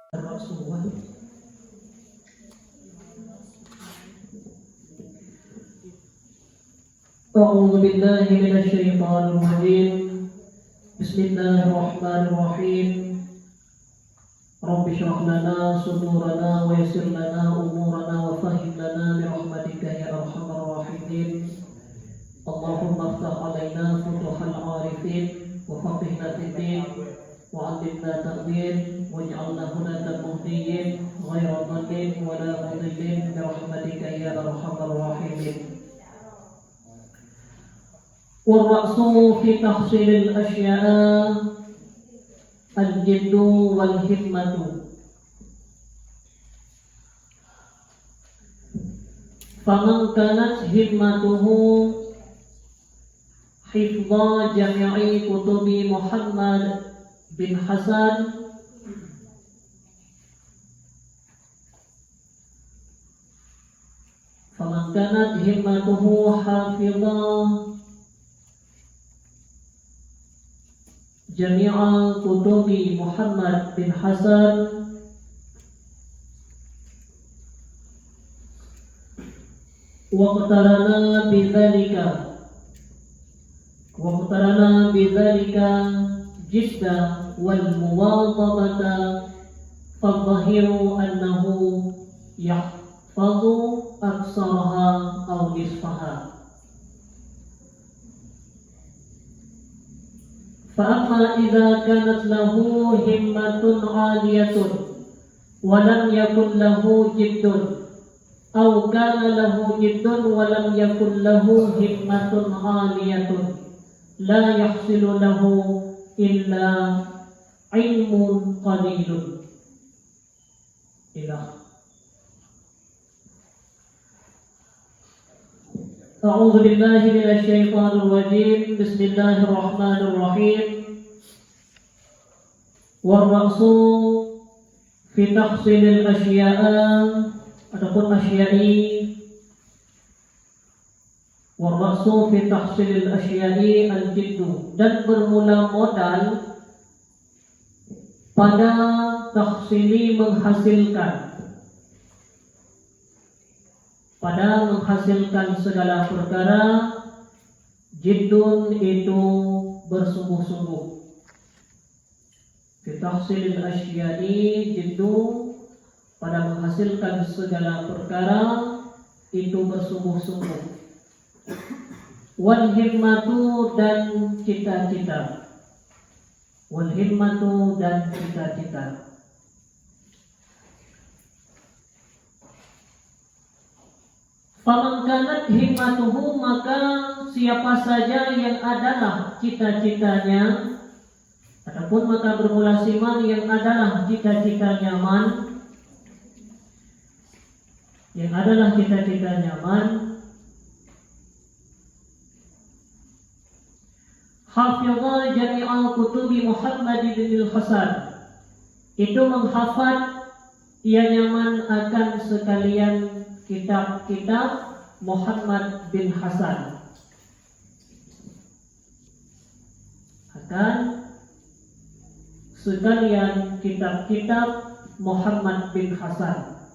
Rasulullah. A'udzu billahi minasyaitonir rajim. Bismillahirrahmanirrahim. Rabbi shrah lana sudurana wa yassir lana umurana wa fahhim lana bi rahmatika ya arhamar rahimin. Allahumma iftah alaina futuhal arifin wa faqihna fid din wa 'allimna ta'wil waj'alna hudatan muhtadin ghayra dhalin wa la mudillin bi rahmatika ya arhamar rahimin. والرأس في تحصيل الأشياء الجد والهمة. فمن كانت همته حفظ جميع كتب محمد بن حسن فمن كانت همته حافظا جميع كتب محمد بن حسن واقترنا بذلك جدا والمواظبة فالظاهر أنه يحفظ أكثرها أو نصفها. فأما إذا كانت له همة عالية ولم يكن له جد أو كان له جد ولم يكن له همة عالية لا يحصل له إلا علم قليل. أعوذ بالله من الشيطان الرجيم. بسم الله الرحمن الرحيم. والرأس في تحصيل الأشياء ataupun asyai. Warra'su fi tahsilil asyai al-jiddu, dan bermula modal pada tahsili menghasilkan segala perkara. Jiddun itu bersungguh-sungguh. Fi tahsilil asyai jiddu, pada menghasilkan segala perkara itu bersungguh-sungguh. Wal himmatu, dan cita-cita. Wal himmatu, dan cita-cita. Faman kanat himmatuhu, maka siapa saja yang adalah cita-citanya, ataupun maka bermula siman yang adalah cita-cita nyaman, yang adalah cita-cita nyaman, hafizah jami'al kutubi Muhammad bin Hasan, itu menghafal ia nyaman akan sekalian kitab-kitab Muhammad bin Hasan, akan sekalian kitab-kitab Muhammad bin Hasan.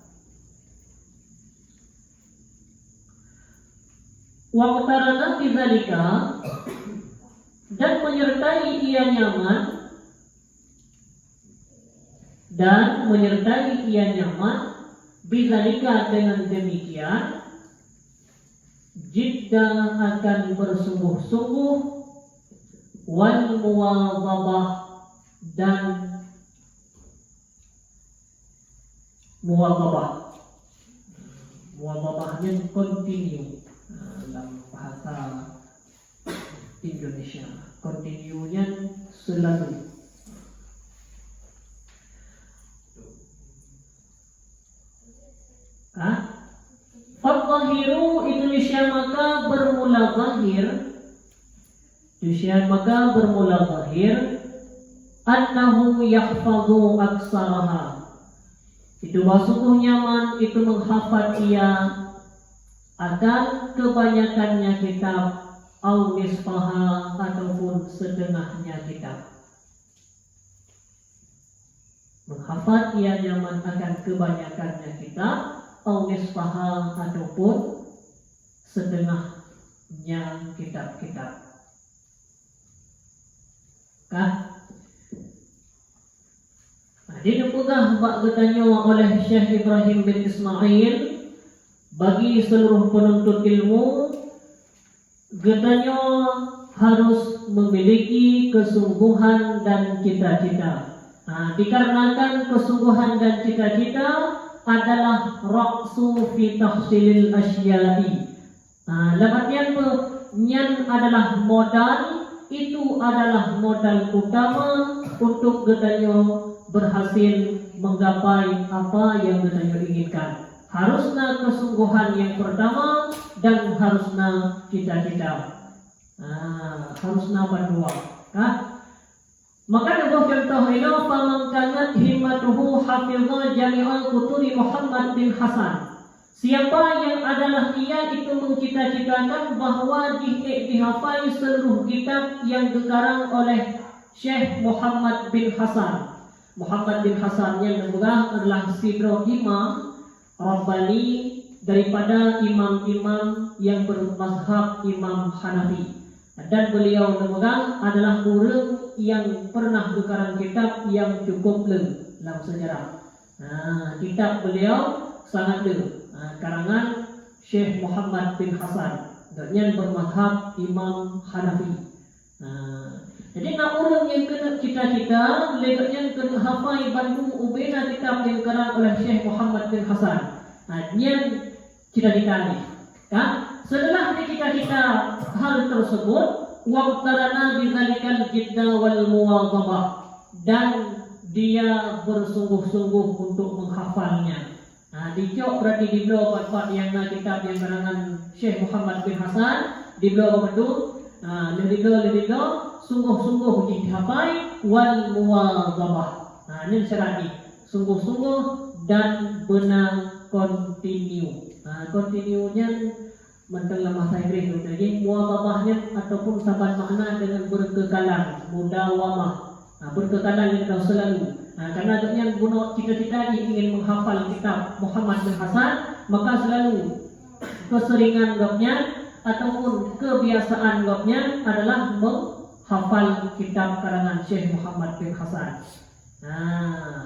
Wa qatarana fi dzalika, dan menyertai ia nyaman, bidzalika, dengan demikian, jidda, akan bersungguh-sungguh, wal muwadhabah, dan muwadhabahnya continue dalam bahasa Indonesia. Continue-nya selalu. Fadzahiru, Indonesia maka bermula zahir, annahu yahfazu aksaraha, itu sungguh nyaman itu menghafal ia akan kebanyakannya kitab, au nisfaha, ataupun setengahnya kitab. menghafal ia nyaman akan kebanyakannya kitab au nisfaha ataupun setengahnya kitab-kitab. Dinepegah bak bertanya oleh Syekh Ibrahim bin Ismail bagi seluruh penuntut ilmu, getanya harus memiliki kesungguhan dan cita-cita. Dikarenakan kesungguhan dan cita-cita adalah ra'su fi tahsilil asya'i. Dalam artian nyan adalah modal, itu adalah modal utama untuk getanya berhasil menggapai apa yang getanya inginkan. Harusnya kesungguhan yang pertama dan harusnya cita-cita. Harusnya berdua. Maka sebuah contoh ini, faman kanat himmatuhu hafizha jami'al kutubi Muhammad bin Hasan. Siapa yang adalah ia itu mencita-citakan bahwa dihafal seluruh kitab yang dikarang oleh Syekh Muhammad bin Hasan. Muhammad bin Hasan yang adalah sidro imam Rabbani daripada imam-imam yang bermazhab Imam Hanafi. Dan beliau adalah orang yang pernah dikarang kitab yang cukup dalam sejarah. Kitab beliau sangat karangan Syekh Muhammad bin Hasan yang bermazhab Imam Hanafi. Jadi nak orang yang kena cita-cita, lekatnya kena hafal Bandung ubena kitab yang karang oleh Syekh Muhammad bin Hasan. Yang cita-cita ni. Setelah cita-cita hal tersebut, waqtarana bizalikal jidda wal muwadhabah, dan dia bersungguh-sungguh untuk menghafalnya. Dicok berarti di beliau part yang kitab yang karangan Syekh Muhammad bin Hasan, di beliau betul. Lebih sungguh-sungguh dihafal wal muwadhabah. Ini syarat ni, sungguh-sungguh dan benar kontinu. Kontinunya dalam bahasa Inggeris jadi muwadhabahnya ataupun saban makna dengan berkekalan, mudawamah. Berkekalan yang selalu. Karena adanya guna cita-cita ingin menghafal kitab Muhammad bin Hasan, maka selalu keseringan gapnya ataupun kebiasaan gapnya adalah menghafal kitab karangan Syekh Muhammad bin Hasan.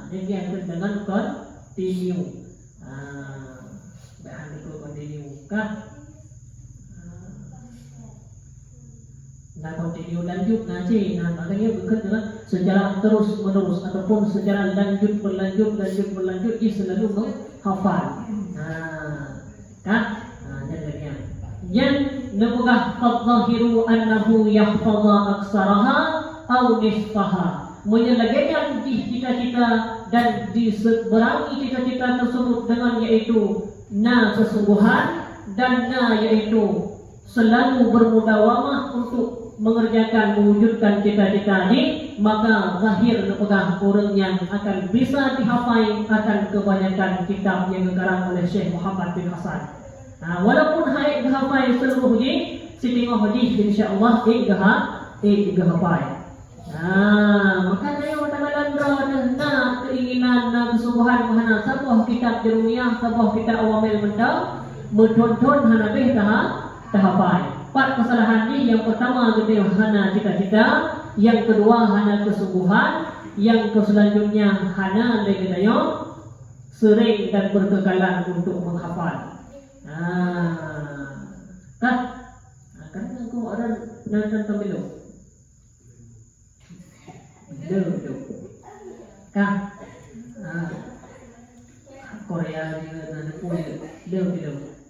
Jadi yang dengan kontinu. Bahan itu kontinu kah? Kontinu lanjut ngaji. Makanya bukan dengan secara terus menerus ataupun secara berlanjut ia selalu menghafal. Yang nabugah fadzahiru annahu yahfaza aksaraha aw nisfaha. Menyelagaikan cita-cita dan diseberangi cita-cita tersebut dengan yaitu kesungguhan dan yaitu selalu bermudawamah untuk mengerjakan mewujudkan cita-cita ini, maka zahir nabugah orang yang akan bisa dihafal akan kebanyakan kitab yang dikarang oleh Syekh Muhammad bin Hasan. Walaupun hai dihafal seluruhnya, setengah hadis insya-Allah dihafal. Maka saya wadang-wadang keinginan kesungguhan mahana sebuah kitab jerumiyah, sebuah kitab awamil mendal bertonton hanabih tahafal. 4 kesalahan ini, yang pertama kita hana cita-cita, yang kedua hana kesungguhan, yang selanjutnya hana kita sering dan berkekalan untuk menghafal. Karena aku ada nonton tampilu. Korea juga ada punya.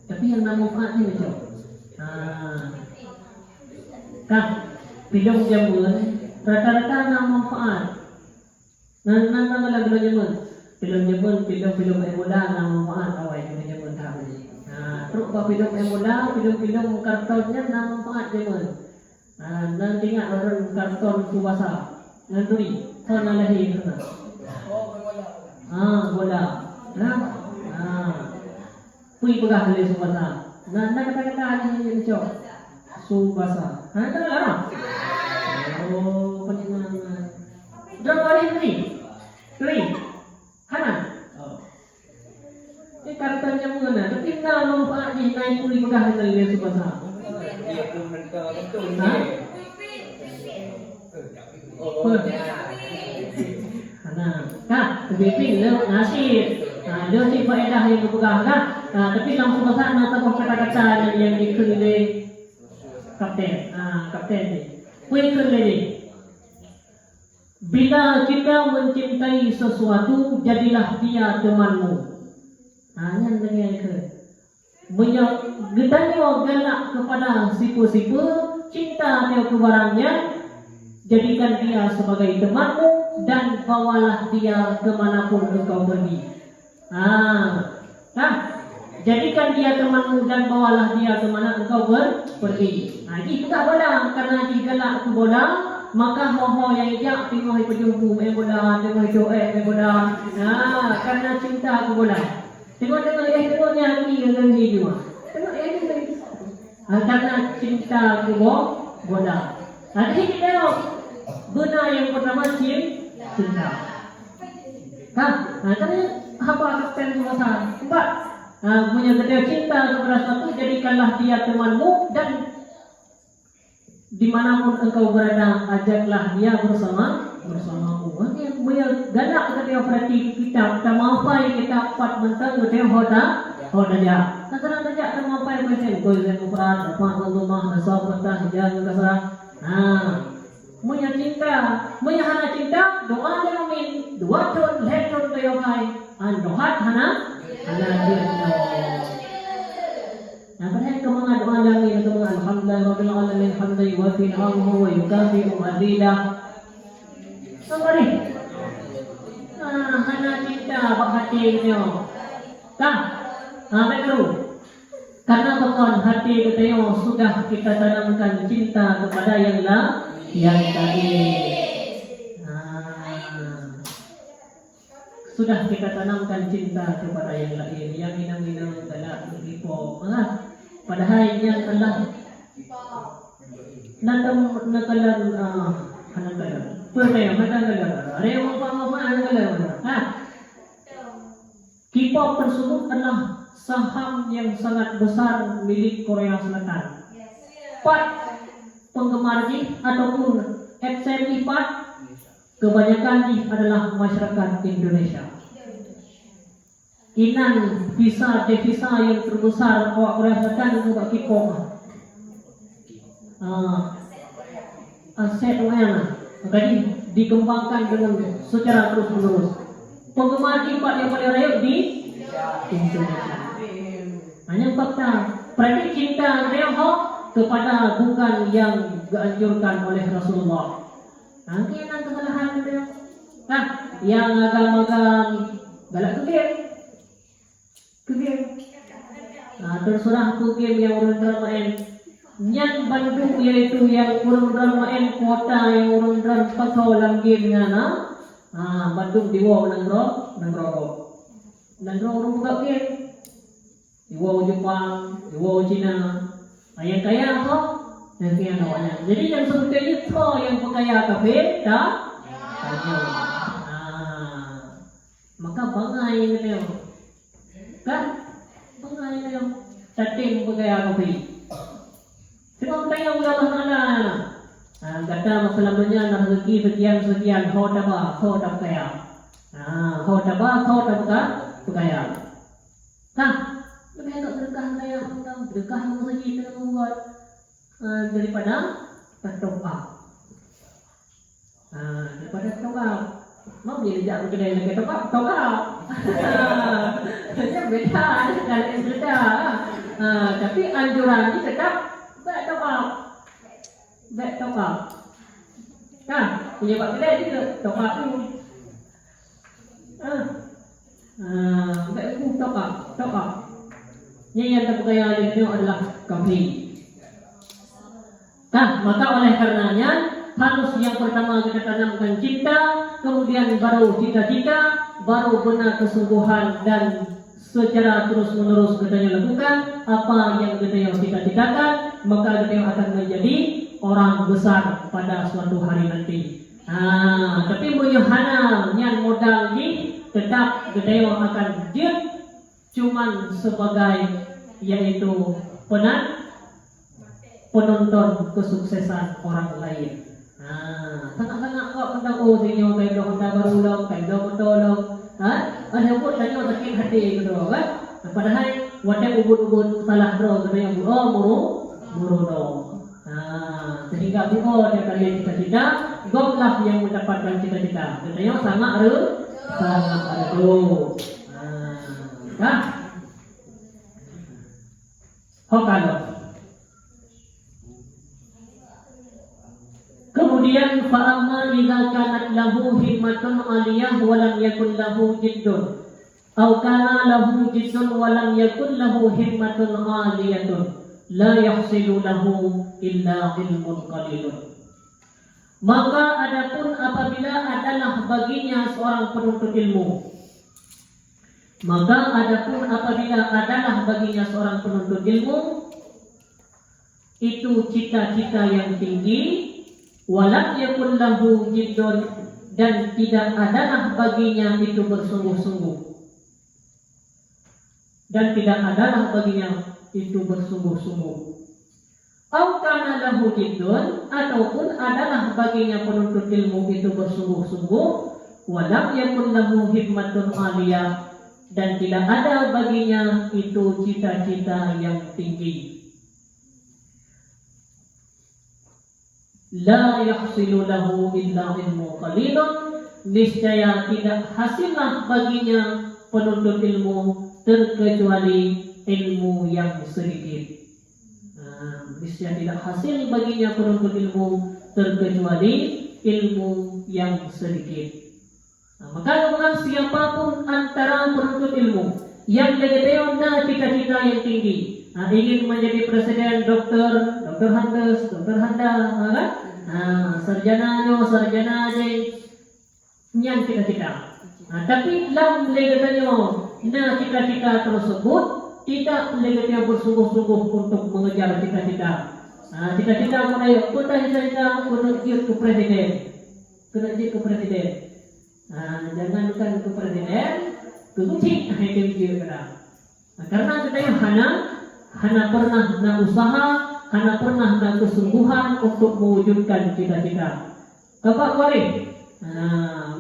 Tapi yang nama manfaatnya macam. Film jamuan rata-rata nama manfaat. Nantang lagu jamuan. Film emola nama manfaat awal jamuan tahu. Terus film emola, film kartunnya nama manfaat jamuan. Nanti ingat orang kartun Subasa. Nanti sana lahir sana. Bola. Pui pegah dari Subasa. Kata-kata ini cok. Subasa. Kenal lah. Penyenangan. Berapa hari ini? 3. Hana. Oh. Ini katanya mengena, tapi na manfaatnya naik pulih pegahan dari dia subasa. Dia pun mentah betul ni. Hana. Kak, tapi lo ngasih. Dia si faedah yang berpegang kan. Tapi dalam subasa na tahu kata-kata yang dikelilingi kapten. Kapten ni. Punya kelilingi. Bila kita mencintai sesuatu, jadilah dia temanmu. Yang dengan ke. Getanya galak kepada siapa-siapa, cinta dia ke barangnya, jadikan dia sebagai temanmu dan bawalah dia kemanapun engkau pergi. Jadikan dia temanmu dan bawalah dia kemana engkau pergi. Ini juga bola, karena dia galak ke bola. Maka ho-ho yang ijak tengok perjumpu bola, tengok joek bola. Karena cinta ke bola. Tengok-tengok tengoknya lagi dengan dia juga. Tengok lagi. Karena cinta ke bola. Jadi kita tengok benar yang pertama cinta. Karena apa kapten semasa? Empat. Punya kedua cinta kepada satu, jadikanlah dia temanmu dan dimanapun engkau berada, ajaklah dia bersamamu. Ini punya galak ketika perhati kitab, kita mampai kita empat mentang ketika hoda dia. Kadang saja kita mampai macam kau yang berat, apa Allah nasab betah jangan kasar. Punya cinta, punya hana cinta, doa dia amin, dua ton lekton tayo kai, doa hana dia. Padahal kemana doa lagi itu alhamdulillah rabbil alamin hamdan wa fi ni'amahu wa yukafi'u mazidah. Sabari. Hana cinta bak hati kita. Betul. Karena teman hati kita sudah kita tanamkan cinta kepada yang tadi. Sudah kita tanamkan cinta kepada yang lain, yang minang-minang galak berhipo. Padahal yang Allah nakalan hanakalan. Pernah hanakalan. Ada yang apa hanakalan. K-pop tersebut adalah saham yang sangat besar milik Korea Selatan. Part penggemarnya ataupun XMI part kebanyakan adalah masyarakat Indonesia. Inan devisa yang terbesar awak merasakan untuk K-pop. Aset mana? Jadi dikembangkan dengan secara terus-menerus. Penggemar K-pop yang paling rayap di Indonesia. Hanya fakta. Pratik cinta mereka kepada bukan yang dianjurkan oleh Rasulullah. Nanti yang kesalahan dia. Yang agam-agam galak kegem. Terserah kegem yang orang dalam main. Yang Bandung yaitu yang orang dalam main kota yang orang dalam pasal dalam game ngana. Bandung dibawa nang rokok. Nang orang buka game. Dibawa Jepang, dibawa Cina. Yang kaya apa? Yang kaya namanya. Jadi yang seperti itu yang pekaya kafe, maka bangai gitu. Kan? Bangai gitu. Setting pekaya kafe. Tengok tanya Allah mana. Kata masalahnya nak rezeki sekian hodaba kaya. Hodaba pekaya. Lebih agak berkah saya berkah yang saja kita buat daripada berdoa. Daripada berdoa, mau dia ajak kedai lagi berdoa. Dia beda kalau yang beda. Tapi anjuran ini tetap berdoa. Penyebab kedai itu doa dulu. Doa. Yang terpercaya itu adalah kafir. Maka oleh karenanya harus yang pertama kita tanamkan cinta, kemudian baru cita-cita, baru benar kesungguhan dan secara terus-menerus kita lakukan apa yang kita cita-citakan, maka kita akan menjadi orang besar pada suatu hari nanti. Tapi punya hana yang modal ni tetap gedeo akan diam cuman sebagai yaitu penonton kesuksesan orang lain. Tengah-tengah kau tentang sinyo kayo hendak berulung, kayo bertolong. Ada pun tanya sakit hati gitu kan. Padahal wadah ubud-ubud salah bro gitu yang muru dong. Sehingga biro dia kalian cita-cita, goblah yang mendapatkan cita-cita. Katanya sangat aduh. Kalau kemudian fa'amma idza kanat lahu himmatun aliyah wa lam yakun lahu jiddun aw kana lahu jiddun wa lam yakun lahu himmatun aliyatun la yahsilu lahu illa ilmun qalilun. Maka adapun apabila adalah baginya seorang penuntut ilmu, maka adapun apabila adalah baginya seorang penuntut ilmu itu cita-cita yang tinggi, walam yakun lahu jiddun, dan tidak adalah baginya itu bersungguh-sungguh, dan tidak adalah baginya itu bersungguh-sungguh. Au kana lahu jiddun, ataupun adalah baginya penuntut ilmu itu bersungguh-sungguh, walam yakun lahu himmatun aliyah, dan tidak ada baginya itu cita-cita yang tinggi. La yahsilu lahu illa ilmu qalilun, niscaya tidak hasillah baginya penuntut ilmu terkecuali ilmu yang sedikit. Niscaya tidak hasil baginya penuntut ilmu terkecuali ilmu yang sedikit. Maka siapapun antara penuntut ilmu yang legedeo na cita-cita yang tinggi, ingin menjadi presiden, dokter Handes, dokter Handa, sarjana nyan cita-cita. Tapi lam legedeo na cita-cita tersebut tidak legedeo bersungguh-sungguh untuk mengejar cita-cita. Cita-cita mulai cita-cita untuk ke presiden, ke presiden. Jangan bukan ke presiden, ke kucing karena kita yang hana pernah na usaha, hana pernah na kesungguhan untuk mewujudkan cita-cita. Bapak kuari,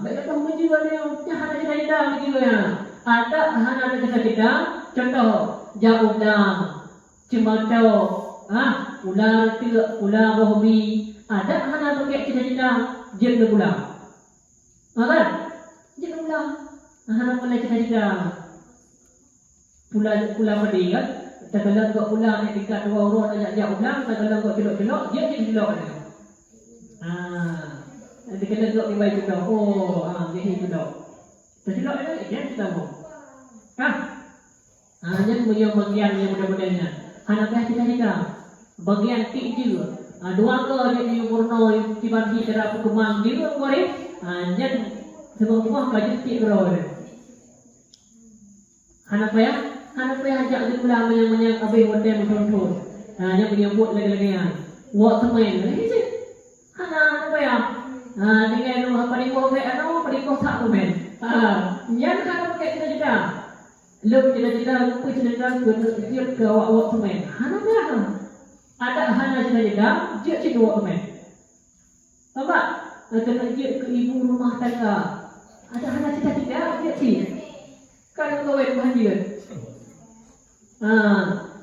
baik kamu juga yang hana cita-cita begitu ya. Ada hana cita-cita, contoh jauh dah, cemacau, ular tiga, ular bohbi. Ada hana pakai cita-cita jen bulan. Kan? Jangan ulang. Hana pula cita-cita pulang mandi kan? Terkalang kau pulang dekat dua orang ajak ulang, terkalang kau celok-celok, dia jadi celok ada. Terkalang kau tiba celok, dia celok. Tercelok ada, dia celok. Jangan punya bagian yang mudah-mudahnya. Hana kaya cita-cita bagian tinggi juga. Dua ke dia purno tiba-tiba cara perkembangan juga kemarin. Jangan semua kaji tikro. Anak saya ajak dia pulang menyang abih hotel contoh. Yang menyambut lagi-lagi wak temen. Ini anak saya. Dengan rumah pariko kayak pariko sak tu men. Yang kana pakai cita-cita. Lu cita-cita ku cita-cita dia ke wak temen. Anak saya. Ada hana cita-cita, dia cita wak temen. Bapak kena dia ke ibu rumah tangga. Ada hana cita-cita, dia cita. Kan kau bahagia.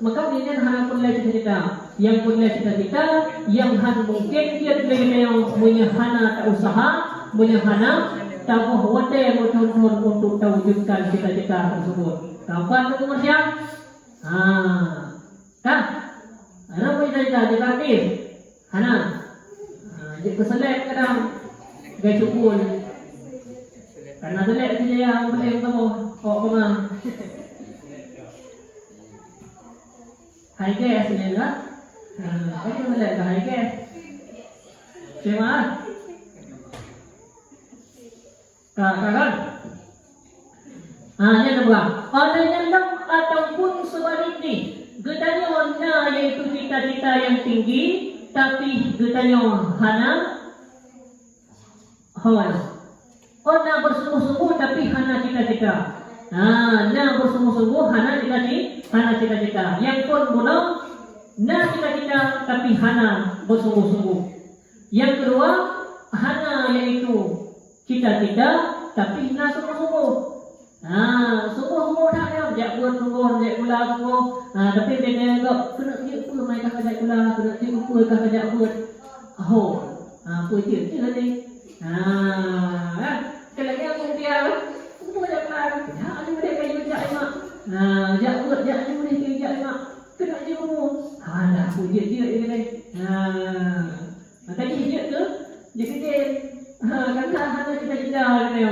Maka dia hana pun cita-cita. Yang punya cita-cita, yang mungkin dia yang punya hana tak usaha, punya hana tak wate betul-betul untuk terwujudkan cita-cita tersebut. Kapan itu Marsya? Kan? Hana punya cita-cita, dia aktif. Hana. Dia keselek kadang gaya cukul. Karena selek saja yang boleh kamu kemana? High gas ni lah. Apa selek dah high gas? Cuma? Kan? Ini kedua. Ada yang ataupun sebaliknya. Getanya warna yaitu cita-cita yang tinggi, tapi getanya hana hawa. Nak bersungguh-sungguh tapi hana cita-cita. Nah bersungguh-sungguh hana cita-cita. Yang pun bunuh, nah cita-cita tapi hana bersungguh-sungguh. Yang kedua, hana yaitu cita-cita tapi hana sungguh-sungguh. Sungguh-sungguh tak ada, jak buat sungguh, jak pula sungguh. Tapi dia anggap kena dia apa mai kah jak pula, kena dia apa kah jak buat. Apa dia tadi. Kalau dia pun dia apa jak pula. Ada dia kayu jak mak. Jak buat jak ni boleh kayu jak mak. Kena dia semua. Dah apa dia ni. Tadi dia ke? Dia kata kerana hana cita-cita dia.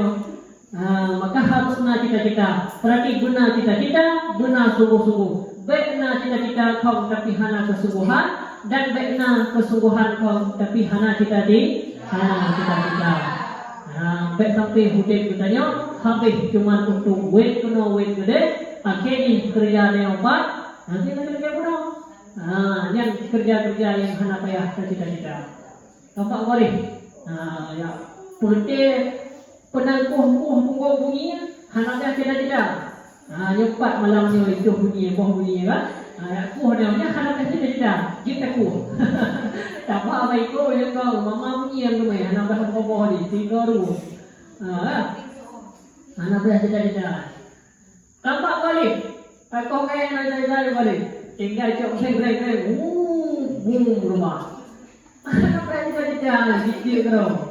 Maka harusnya cita-cita. Berarti guna cita-cita, guna sungguh-sungguh. Baikna cita-cita kau tapi hana kesungguhan, dan baikna kesungguhan kau tapi hana cita-cita. Baik sampai hudib bertanya, habis cuma untuk wait gede. Akhirnya kerja dia obat, nanti kerja guna. Yang kerja-kerja yang hana payah cita-cita. Nampak boleh? Ya, penting penangkuh bunyi hana dia cita-cita. Nyepat malamnya itu bunyi kan. Kuh dia hana dia cita-cita. Kita kuh. Tak apa itu yang kau mama bunyi yang tu hana dah boboh di tidur. Hana dia cita-cita. Nampak balik. Kau kayak nak balik. Tinggal cok saya. Rumah. Hana dia cita-cita. Gitu kau.